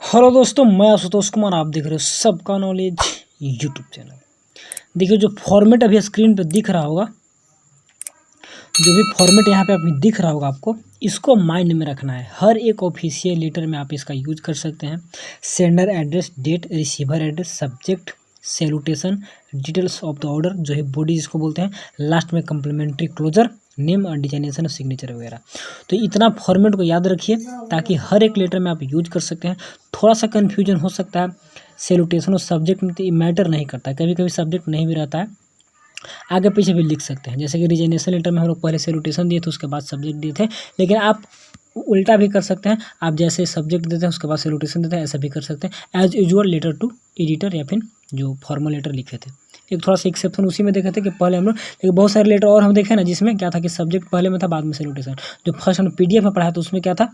Hello दोस्तों, मैं आशुतोष कुमार। आप देख रहे हो सबका नॉलेज यूट्यूब चैनल। देखिए, जो फॉर्मेट अभी स्क्रीन पे दिख रहा होगा, जो भी फॉर्मेट यहाँ पे अभी दिख रहा होगा आपको, इसको माइंड में रखना है। हर एक ऑफिशियल लेटर में आप इसका यूज कर सकते हैं। Sender address, date, receiver address, subject, salutation, details of the order जो है बॉडी जिसको बोलते हैं, लास्ट में कम्प्लीमेंट्री क्लोजर, नेम और डिजाइनेशन और सिग्नेचर वगैरह। तो इतना फॉर्मेट को याद रखिए ताकि हर एक लेटर में आप यूज कर सकते हैं। थोड़ा सा कन्फ्यूजन हो सकता है सैल्यूटेशन और सब्जेक्ट में, तो मैटर नहीं करता है। कभी कभी सब्जेक्ट नहीं भी रहता है, आगे पीछे भी लिख सकते हैं। जैसे कि रिजाइनेशन लेटर में हम लोग पहले सैल्यूटेशन दिए थे, उसके बाद सब्जेक्ट दिए थे, लेकिन आप उल्टा भी कर सकते हैं। आप जैसे सब्जेक्ट देते हैं उसके बाद सैल्यूटेशन देते हैं, ऐसा भी कर सकते हैं। As usual letter to editor या फिर जो फॉर्मल लेटर लिखे थे। एक थोड़ा सा एक्सेप्शन उसी में देखे थे कि पहले हम लोग, लेकिन बहुत सारे लेटर और हम देखे ना जिसमें क्या था कि सब्जेक्ट पहले में था, बाद में सैल्यूटेशन। जो फर्स्ट हम PDF में पढ़ा था उसमें क्या था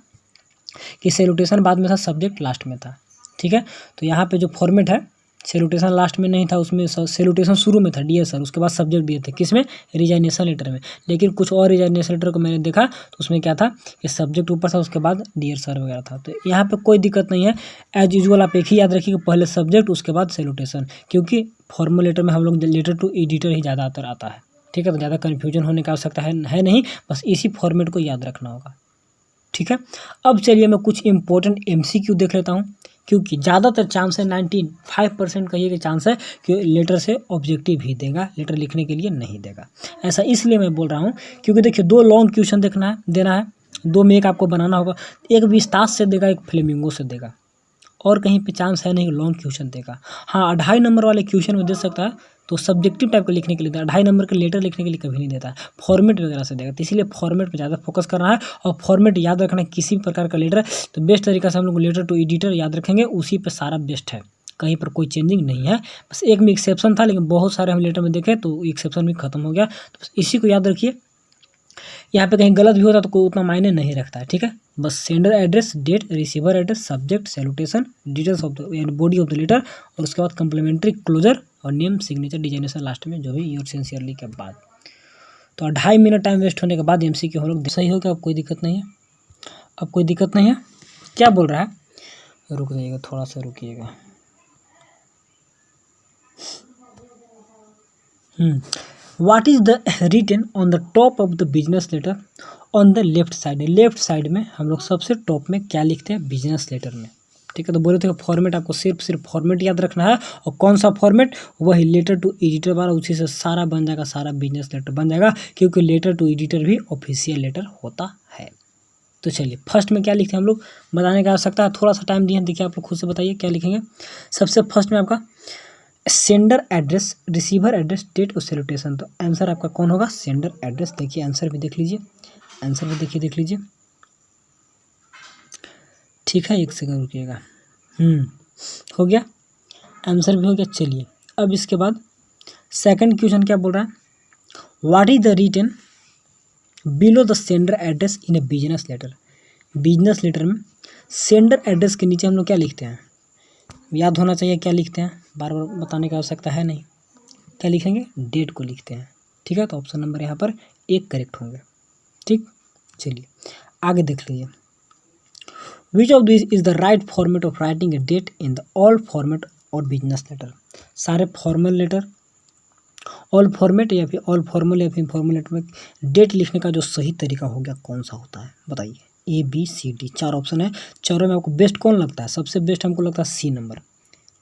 कि सैल्यूटेशन बाद में था, सब्जेक्ट लास्ट में था। ठीक है, तो यहाँ पे जो फॉर्मेट है, सैल्यूटेशन लास्ट में नहीं था, उसमें सैल्यूटेशन शुरू में था, डियर सर, उसके बाद सब्जेक्ट दिए थे। किसमें? रिजाइनेशन लेटर में। लेकिन कुछ और रिजाइनेशन लेटर को मैंने देखा तो उसमें क्या था कि सब्जेक्ट ऊपर था, उसके बाद डियर सर वगैरह था। तो यहाँ पे कोई दिक्कत नहीं है। एज यूजुअल आप एक ही याद रखिए कि पहले सब्जेक्ट उसके बाद सैल्यूटेशन, क्योंकि फॉर्मल लेटर में हम लोग लेटर टू एडिटर ही ज़्यादातर आता है। ठीक है, तो ज़्यादा कन्फ्यूजन होने की आवश्यकता है नहीं, बस इसी फॉर्मेट को याद रखना होगा। ठीक है, अब चलिए मैं कुछ इंपॉर्टेंट MCQ देख लेता हूँ, क्योंकि ज़्यादातर चांस है, 95% कहिए कि चांस है कि लेटर से ऑब्जेक्टिव ही देगा, लेटर लिखने के लिए नहीं देगा। ऐसा इसलिए मैं बोल रहा हूँ क्योंकि देखिए, 2 लॉन्ग क्वेश्चन देना है, 2 में एक आपको बनाना होगा। एक विस्तार से देगा, एक फ्लेमिंगो से देगा, और कहीं पे चांस है नहीं लॉन्ग क्वेश्चन देगा। हाँ, 2.5 नंबर वाले क्वेश्चन में दे सकता है, तो सब्जेक्टिव टाइप का लिखने के लिए देगा। 2.5 नंबर के लेटर लिखने के लिए कभी नहीं देता है, फॉर्मेट वगैरह से देगा। तो इसीलिए फॉर्मेट पे ज़्यादा फोकस करना है, और फॉर्मेट याद रखना है। किसी भी प्रकार का लेटर है तो बेस्ट तरीका से हम लोग लेटर टू एडिटर याद रखेंगे, उसी पर सारा बेस्ट है, कहीं पर कोई चेंजिंग नहीं है। बस एक में एक्सेप्शन था, लेकिन बहुत सारे हम लेटर में देखे तो एक्सेप्शन भी खत्म हो गया। तो बस इसी को याद रखिए। यहाँ पे कहीं गलत भी होता तो कोई उतना मायने नहीं रखता है। ठीक है, बस sender address, date, receiver address, subject, salutation, details of the body of the letter, और उसके बाद कम्प्लीमेंट्री क्लोजर और नेम, सिग्नेचर, डिजाइनेशन लास्ट में, जो भी योर सिंसियरली के बाद। तो 2.5 मिनट टाइम वेस्ट होने के बाद MCQ हम लोग सही हो गया। अब कोई दिक्कत नहीं है, अब कोई दिक्कत नहीं है। क्या बोल रहा है? रुक जाइएगा, थोड़ा सा रुकिएगा। What is the written on the top of the business letter on the left side? Left side में हम लोग सबसे टॉप में क्या लिखते हैं बिजनेस लेटर में? ठीक है, तो बोले थे फॉर्मेट आपको सिर्फ फॉर्मेट याद रखना है, और कौन सा फॉर्मेट? वही लेटर टू एडिटर वाला, उसी से सारा बन जाएगा, सारा बिजनेस लेटर बन जाएगा, क्योंकि लेटर टू एडिटर भी ऑफिशियल लेटर होता है। तो चलिए, फर्स्ट में क्या लिखते हैं हम लोग, बताने की आवश्यकता है। थोड़ा सा टाइम दिए, देखिए आप लोग खुद से बताइए क्या लिखेंगे। सबसे फर्स्ट में आपका sender address, receiver address, date और सैल्यूटेशन। तो आंसर आपका कौन होगा? Sender address. देखिए आंसर भी देख लीजिए, आंसर भी देखिए, देख लीजिए। ठीक है, 1 सेकंड रुकिएगा। हो गया, आंसर भी हो गया। चलिए, अब इसके बाद सेकंड क्वेश्चन क्या बोल रहा है? What is the written below the sender address in a business letter? Business letter में सेंडर एड्रेस के नीचे हम लोग क्या लिखते हैं? याद होना चाहिए क्या लिखते हैं, बार बार बताने की आवश्यकता है नहीं। क्या लिखेंगे? डेट को लिखते हैं। ठीक है, तो ऑप्शन नंबर यहाँ पर 1 करेक्ट होंगे। ठीक, चलिए आगे देख लीजिए। Which of this is the right format of writing a date in the all format और बिजनेस लेटर? सारे फॉर्मल लेटर, ऑल फॉर्मेट या फिर ऑल फॉर्मल या फिर फॉर्मल लेटर में डेट लिखने का जो सही तरीका हो गया कौन सा होता है बताइए? ABCD 4 ऑप्शन है, चारों में आपको बेस्ट कौन लगता है? सबसे बेस्ट हमको लगता है C नंबर।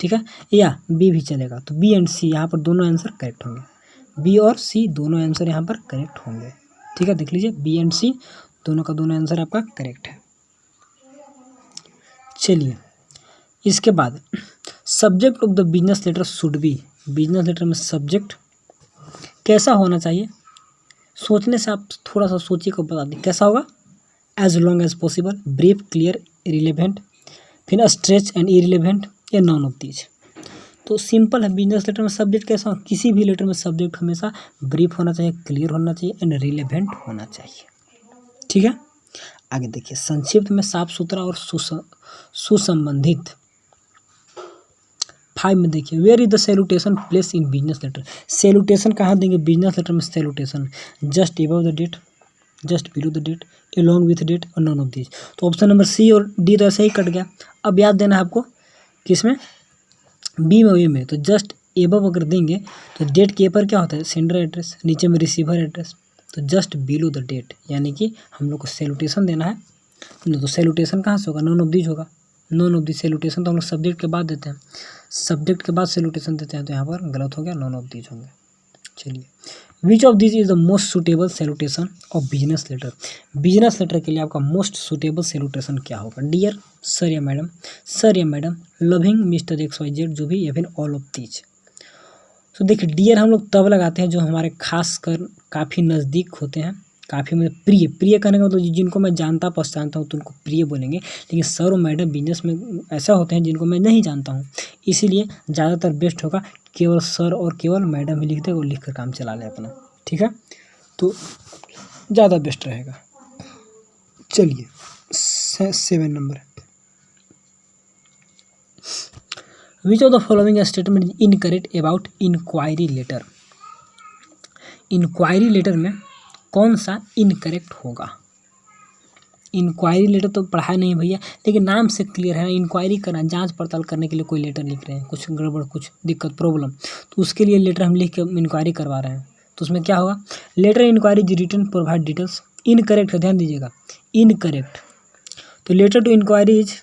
ठीक है, या B भी चलेगा। तो B एंड C यहाँ पर दोनों आंसर करेक्ट होंगे। B और C दोनों आंसर यहाँ पर करेक्ट होंगे। ठीक है, देख लीजिए, B एंड C दोनों का दोनों आंसर आपका करेक्ट है। चलिए, इसके बाद subject of the business letter should be, business letter में सब्जेक्ट कैसा होना चाहिए? सोचने से आप थोड़ा सा सोचिए को बता दें कैसा होगा। As long as possible, brief, clear, irrelevant, फिर स्ट्रेच एंड इरिलेवेंट, या नॉन ऑफ दीज। तो सिंपल है, बिजनेस लेटर में सब्जेक्ट कैसा हो? किसी भी लेटर में सब्जेक्ट हमेशा ब्रीफ होना चाहिए, क्लियर होना चाहिए एंड रिलेवेंट होना चाहिए। ठीक है, आगे देखिए, संक्षिप्त में, साफ सुथरा और सुसंबंधित। 5 में देखिए, where is the salutation place in business letter? Salutation कहाँ देंगे बिजनेस लेटर में? Salutation just above the date, just below the date, along with date और नॉन ऑफ दिस। तो ऑप्शन नंबर C और D तो ऐसे ही कट गया। अब याद देना है आपको किस में, बी में, वी में। तो जस्ट एबव अगर देंगे तो डेट के पर क्या होता है, सेंडर एड्रेस, नीचे में रिसीवर एड्रेस, तो जस्ट बिलो द डेट, यानी कि हम लोग को सैल्यूटेशन देना है। तो सैल्यूटेशन कहाँ से होगा, नॉन ऑफ दीज होगा। नॉन ऑफ दी सैल्यूटेशन तो हम लोग सब्जेक्ट के बाद देते हैं, सब्जेक्ट के बाद सैल्यूटेशन देते हैं, तो यहाँ पर गलत हो गया, नॉन ऑफ दीज होंगे। चलिए, which of this is the most suitable salutation of business letter. Business letter के लिए आपका मोस्ट सूटेबल सैल्यूटेशन क्या होगा, डियर सर या मैडम, सर या madam, loving mister X Y Z, जो भी, या फिर ऑल ऑफ दीज। तो देखिए, डियर हम लोग तब लगाते हैं जो हमारे खास कर काफ़ी नज़दीक होते हैं, काफ़ी मतलब प्रिय, प्रिय कहने का मतलब जिनको मैं जानता पहचानता हूँ तो उनको प्रिय बोलेंगे। लेकिन सर और मैडम बिजनेस में ऐसा होते हैं जिनको मैं नहीं जानता हूँ, इसीलिए ज़्यादातर बेस्ट होगा केवल सर और केवल मैडम ही लिखते और लिख कर काम चला लें अपना, ठीक है, तो ज़्यादा बेस्ट रहेगा। चलिए 7 number, which of the following statement is incorrect about enquiry letter. Enquiry letter में कौन सा इनकरेक्ट होगा। इंक्वायरी लेटर तो पढ़ा नहीं भैया, लेकिन नाम से क्लियर है, इंक्वायरी करना, जांच पड़ताल करने के लिए कोई लेटर लिख रहे हैं, कुछ गड़बड़, कुछ दिक्कत, प्रॉब्लम, तो उसके लिए लेटर हम लिख के इंक्वायरी करवा रहे हैं, तो उसमें क्या होगा, लेटर इंक्वायरी जी रिटर्न प्रोवाइड डिटेल्स, इनकरेक्ट है, ध्यान दीजिएगा, इनकरेक्ट। तो letter to enquiry is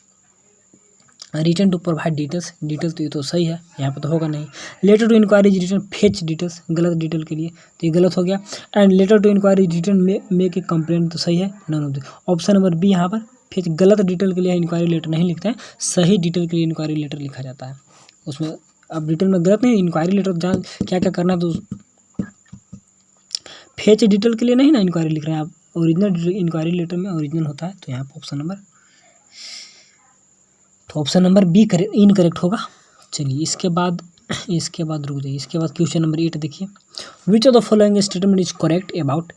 written to provide details, details तो ये तो सही है, यहाँ पे तो होगा नहीं। Letter to enquiry written fetch details, गलत डिटेल के लिए, तो ये गलत हो गया। And letter to enquiry written make a complaint, तो सही है, none of the. Option number B यहाँ पर फेच, गलत डिटेल के लिए इंक्वायरी लेटर नहीं लिखते हैं, सही डिटेल के लिए इंक्वायरी लेटर लिखा जाता है उसमें। अब डिटेल में गलत नहीं, इंक्वायरी लेटर जहाँ क्या क्या करना है, तो फेच डिटेल के लिए नहीं ना इंक्वायरी लिख रहे हैं आप, ओरिजिनल इंक्वायरी लेटर में ओरिजिनल होता है, तो यहाँ पर ऑप्शन नंबर, तो ऑप्शन नंबर बी इनकरेक्ट होगा। चलिए, इसके बाद रुक जाइए, इसके बाद क्वेश्चन नंबर 8 देखिए, which of the following statement is correct about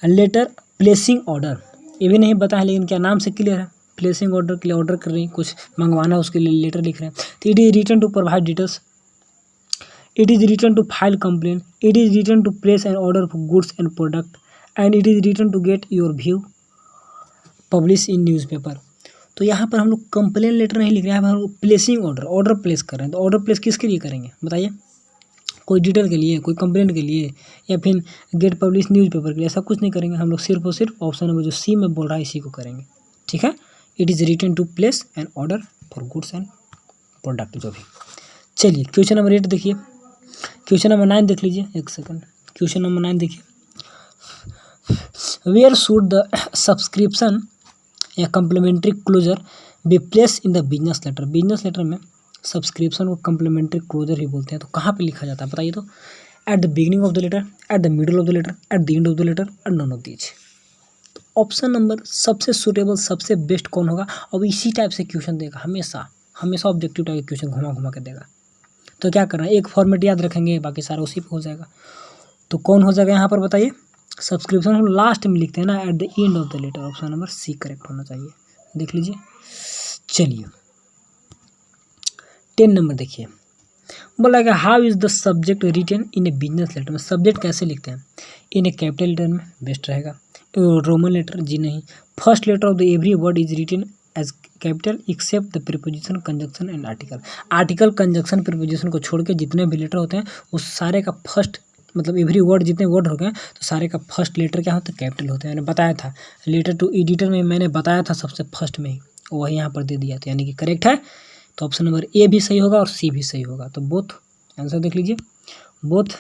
letter placing order. ये भी नहीं पता है, लेकिन क्या नाम से क्लियर है, प्लेसिंग ऑर्डर के लिए ऑर्डर कर रही हैं, कुछ मंगवाना है उसके लिए लेटर लिख रहे हैं। तो it is written to provide details, it is written to file complain, it is written to place an order for goods and product, and it is written to get your view publish in newspaper. तो यहाँ पर हम लोग complain letter नहीं लिख रहे हैं, हम लोग प्लेसिंग ऑर्डर, ऑर्डर प्लेस कर रहे हैं। तो ऑर्डर प्लेस किसके लिए करेंगे बताइए, कोई डिटेल के लिए, कोई कंप्लेंट के लिए, या फिर गेट पब्लिश न्यूज़पेपर के लिए, ऐसा कुछ नहीं करेंगे हम लोग, सिर्फ और सिर्फ ऑप्शन नंबर जो सी में बोल रहा है इसी को करेंगे, ठीक है। It is written to place an order for goods and product, जो भी। चलिए, क्वेश्चन नंबर 8 देखिए, क्वेश्चन नंबर 9 देख लीजिए, एक सेकंड, क्वेश्चन नंबर 9 देखिए, वेयर शुड द सब्सक्रिप्शन या complimentary closure be place in the business letter. Business letter में सब्सक्रिप्शन को कम्प्लीमेंट्री क्लोजर ही बोलते हैं, तो कहाँ पे लिखा जाता है बताइए, तो at the beginning of the letter, at the middle of the letter, at the end of the letter, and none of these. तो ऑप्शन नंबर सबसे सूटेबल, सबसे बेस्ट कौन होगा। अब इसी टाइप से क्वेश्चन देगा, हमेशा हमेशा ऑब्जेक्टिव टाइप के क्वेश्चन घुमा घुमा के देगा, तो क्या करना है, एक फॉर्मेट याद रखेंगे, बाकी सारा उसी पे हो जाएगा। तो कौन हो जाएगा यहाँ पर बताइए, सब्सक्रिप्शन हम लास्ट में लिखते हैं ना, at the end of the letter, option number C correct होना चाहिए, देख लीजिए। चलिए 10 नंबर देखिए, बोला कि how is the subject written in a business letter में, सब्जेक्ट कैसे लिखते हैं, इन ए कैपिटल लेटर में बेस्ट रहेगा, रोमन लेटर जी नहीं, first letter of the every word is written as capital except the preposition, conjunction and article. Article, conjunction, preposition को छोड़ के जितने भी लेटर होते हैं उस सारे का फर्स्ट, मतलब एवरी वर्ड, जितने वर्ड हो गए तो सारे का फर्स्ट लेटर क्या होता है, कैपिटल होता है। मैंने बताया था लेटर टू एडिटर में, मैंने बताया था सबसे फर्स्ट में ही, वही यहाँ पर दे दिया, तो यानी कि करेक्ट है। तो ऑप्शन नंबर ए भी सही होगा और सी भी सही होगा, तो बोथ आंसर देख लीजिए, बोथ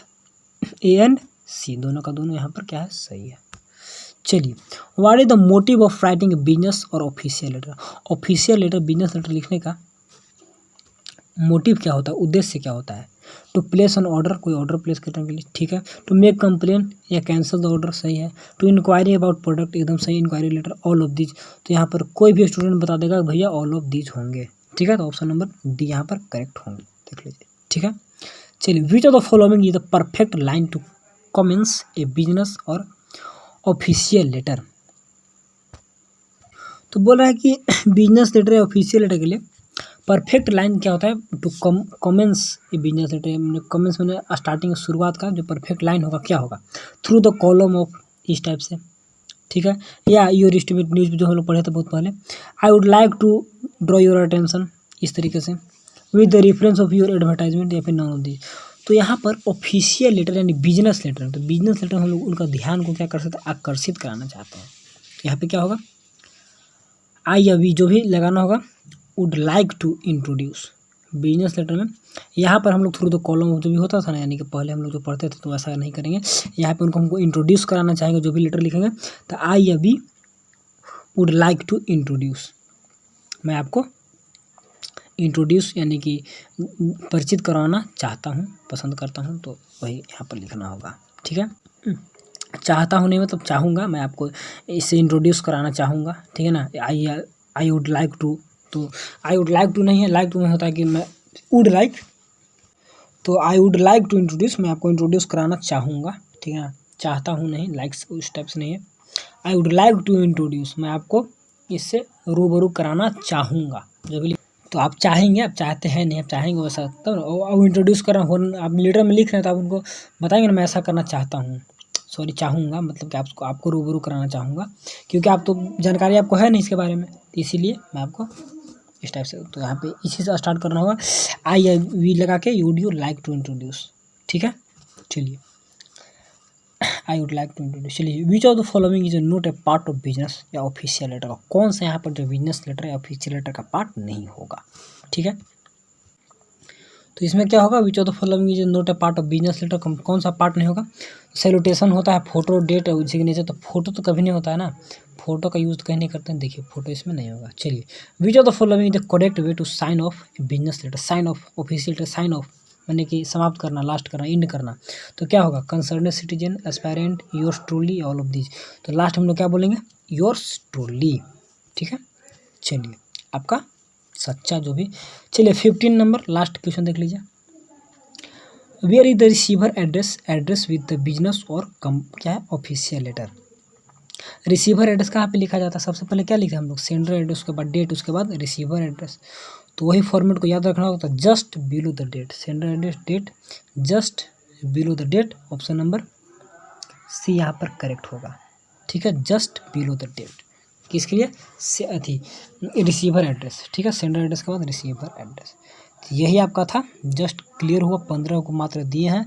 ए एंड सी, दोनों का दोनों यहाँ पर क्या है, सही है। चलिए, what is the motive of writing a business और official letter. Official letter, business letter लिखने का मोटिव क्या होता है, उद्देश्य क्या होता है, टू प्लेस एन ऑर्डर, कोई ऑर्डर प्लेस करने के लिए, ठीक है। टू मेक कंप्लेन या कैंसिल द ऑर्डर, सही है। टू इंक्वायरी अबाउट प्रोडक्ट, एकदम सही, enquiry letter, all of these. तो यहाँ पर कोई भी स्टूडेंट बता देगा भैया ऑल ऑफ दीज होंगे, ठीक है, तो ऑप्शन नंबर डी यहाँ पर करेक्ट होंगे, देख लीजिए, ठीक है। चलिए, which of the following is the perfect line to commence a business और ऑफिशियल लेटर। तो बोल रहा है कि बिजनेस लेटर या ऑफिशियल लेटर के लिए परफेक्ट लाइन क्या होता है, टू कमेंस ये बिजनेस लेटर, कमेंस मैंने स्टार्टिंग शुरुआत का जो परफेक्ट लाइन होगा क्या होगा, थ्रू द कॉलम ऑफ, इस टाइप से, ठीक है। या योर एस्टिमेट न्यूज़ जो हम लोग पढ़े थे बहुत पहले। I would like to draw your attention, इस तरीके से with the reference of your advertisement या फिर नॉन ऑफ दी। तो यहाँ पर ऑफिशियल लेटर यानी बिजनेस लेटर, तो बिजनेस लेटर हम लोग उनका ध्यान को क्या कर सकते हैं, आकर्षित कराना चाहते हैं। यहाँ पे क्या होगा, आई या वी जो भी लगाना होगा, would like to introduce business letter में। यहाँ पर हम लोग थ्रू द कॉलम जो भी होता था ना, यानी कि पहले हम लोग जो पढ़ते थे तो ऐसा नहीं करेंगे। यहाँ पे उनको हमको इंट्रोड्यूस कराना चाहेंगे, जो भी लेटर लिखेंगे तो आई या we would like to introduce, मैं आपको इंट्रोड्यूस यानी कि परिचित कराना चाहता हूँ, पसंद करता हूँ, तो वही यहाँ पर लिखना होगा। ठीक है, चाहता हूँ नहीं मतलब चाहूँगा, मैं आपको इससे इंट्रोड्यूस कराना चाहूँगा। ठीक है ना। आई वुड लाइक टू, तो आई वुड लाइक टू नहीं है, लाइक टू में होता है कि मैं वुड लाइक, तो I would like to introduce, मैं आपको इंट्रोड्यूस कराना चाहूँगा। ठीक है ना, चाहता हूँ नहीं, लाइक्स उस टाइप से नहीं है। I would like to introduce, मैं आपको इससे रूबरू कराना चाहूँगा, जो भी। तो आप चाहेंगे, आप चाहते हैं नहीं, आप चाहेंगे वैसा, तब अब इंट्रोड्यूस कर रहा हूँ, आप लेटर में लिख रहे हैं तो आप उनको बताएंगे ना, मैं ऐसा करना चाहता हूँ, सॉरी चाहूँगा, मतलब कि आपको रूबरू कराना चाहूँगा, क्योंकि आप तो जानकारी आपको है नहीं इसके बारे में, इसीलिए मैं आपको इस टाइप से। तो यहाँ पे इसी से स्टार्ट करना होगा, आई या वी लगा के would you like to introduce. ठीक है, चलिए, I would like to introduce. चलिए, which of the following is not a part of business या ऑफिशियल लेटर का, कौन सा यहाँ पर जो बिजनेस लेटर या ऑफिशियल लेटर का पार्ट नहीं होगा। ठीक है, तो इसमें क्या होगा, which of the following is not a part of business letter, कौन सा पार्ट नहीं होगा। सैल्यूटेशन होता है, फोटो, डेट, सिग्नेचर, तो फोटो तो कभी नहीं होता है ना, फोटो का यूज़ कहीं नहीं करते हैं, देखिए फोटो इसमें नहीं होगा। चलिए, which of the following is the correct way to sign off business letter, sign off official letter, sign off यानी कि समाप्त करना, लास्ट करना, इंड करना, तो क्या होगा, concern citizen, aspirant, yours truly, all of these. तो लास्ट हम लोग क्या बोलेंगे, योर्स ट्रूली। ठीक है, चलिए, आपका सच्चा जो भी। चलिए 15 नंबर लास्ट क्वेश्चन देख लीजिए। Where is the receiver address with the business और क्या है, ऑफिशियल लेटर। रिसीवर एड्रेस कहाँ पे लिखा जाता है, सबसे पहले क्या लिखा है हम लोग, सेंडर एड्रेस, उसके बाद डेट, उसके बाद रिसीवर एड्रेस। तो वही फॉर्मेट को याद रखना होता है, just below the date, sender address, date, just below the date, option number C यहाँ पर करेक्ट होगा। ठीक है, जस्ट बिलो द डेट, किसके लिए, से अथी रिसीवर एड्रेस। ठीक है, सेंडर एड्रेस के बाद रिसीवर एड्रेस। तो यही आपका था, जस्ट क्लियर हुआ, 15 को मात्र दिए हैं।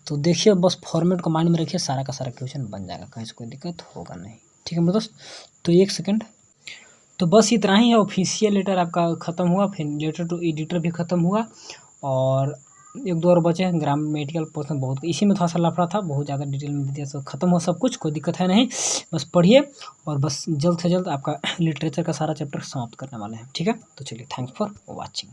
तो देखिए बस फॉर्मेट को माइंड में रखिए, सारा का सारा क्वेश्चन बन जाएगा, कहीं से कोई दिक्कत होगा नहीं। ठीक है मेरे दोस्त, तो एक सेकंड, तो बस इतना ही है। ऑफिशियल लेटर आपका ख़त्म हुआ, फिर लेटर टू एडिटर भी ख़त्म हुआ, और एक दो और बचे हैं, ग्रामेटिकल पोर्शन बहुत, इसी में थोड़ा सा लफड़ा था, बहुत ज़्यादा डिटेल में दिया, तो ख़त्म हो सब कुछ, कोई दिक्कत है नहीं, बस पढ़िए और बस जल्द से जल्द आपका लिटरेचर का सारा चैप्टर समाप्त करने वाले हैं। ठीक है, तो चलिए, थैंक्स फॉर वॉचिंग।